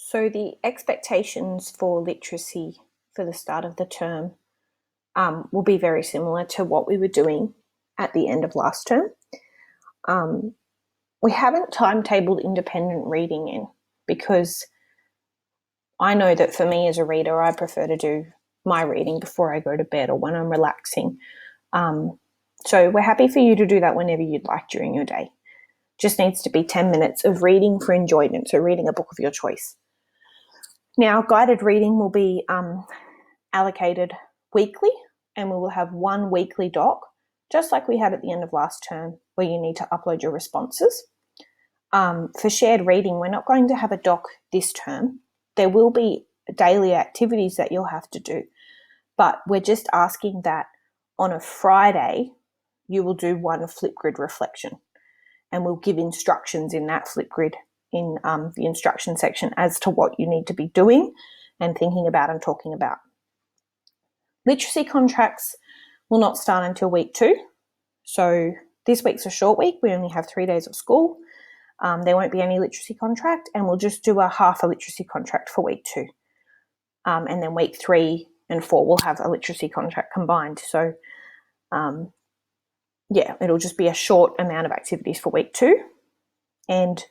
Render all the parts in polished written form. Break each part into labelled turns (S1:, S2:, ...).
S1: So the expectations for literacy for the start of the term will be very similar to what we were doing at the end of last term. We haven't timetabled independent reading in because I know that for me as a reader, I prefer to do my reading before I go to bed or when I'm relaxing. So we're happy for you to do that whenever you'd like during your day. Just needs to be 10 minutes of reading for enjoyment, so reading a book of your choice. Now, guided reading will be allocated weekly, and we will have one weekly doc, just like we had at the end of last term, where you need to upload your responses. For shared reading, we're not going to have a doc this term. There will be daily activities that you'll have to do, but we're just asking that on a Friday, you will do one Flipgrid reflection, and we'll give instructions in that Flipgrid in the instruction section as to what you need to be doing and thinking about and talking about. Literacy contracts will not start until week 2. So this week's a short week. We only have 3 days of school. There won't be any literacy contract, and we'll just do a half a literacy contract for week 2. And then week 3 and 4 will have a literacy contract combined. So it'll just be a short amount of activities for week 2. And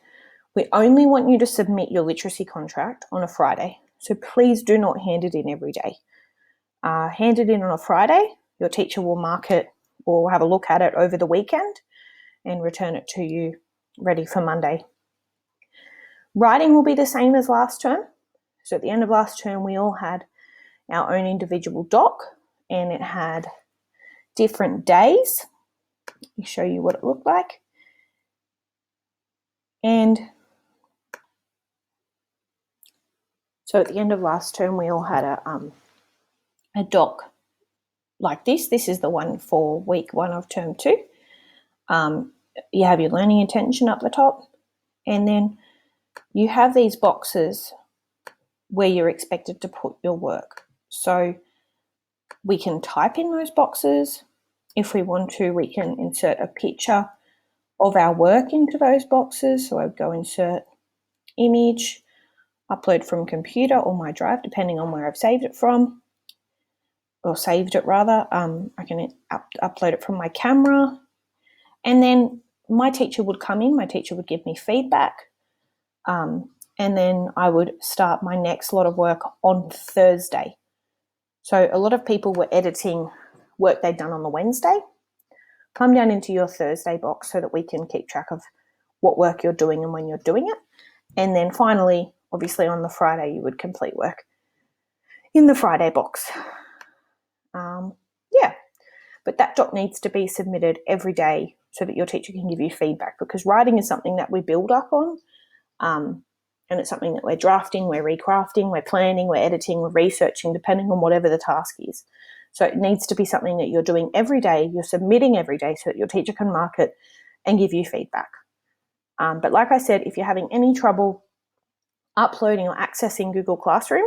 S1: we only want you to submit your literacy contract on a Friday. So please do not hand it in every day. Hand it in on a Friday. Your teacher will mark it or have a look at it over the weekend and return it to you ready for Monday. Writing will be the same as last term. So at the end of last term, we all had our own individual doc, and it had different days. Let me show you what it looked like. And so at the end of last term, we all had a doc like this. This is the one for week 1 of term 2. You have your learning intention up the top, and then you have these boxes where you're expected to put your work. So we can type in those boxes. If we want to, we can insert a picture of our work into those boxes. So I would go insert image, upload from computer or my drive, depending on where I've saved it from, or saved it rather. I can upload it from my camera, and then my teacher would come in, my teacher would give me feedback, and then I would start my next lot of work on Thursday. So a lot of people were editing work they'd done on the Wednesday. Come down into your Thursday box so that we can keep track of what work you're doing and when you're doing it. And then finally, obviously on the Friday, you would complete work in the Friday box. But that doc needs to be submitted every day so that your teacher can give you feedback, because writing is something that we build up on, and it's something that we're drafting, we're recrafting, we're planning, we're editing, we're researching, depending on whatever the task is. So it needs to be something that you're doing every day, you're submitting every day so that your teacher can mark it and give you feedback. But like I said, if you're having any trouble uploading or accessing Google Classroom,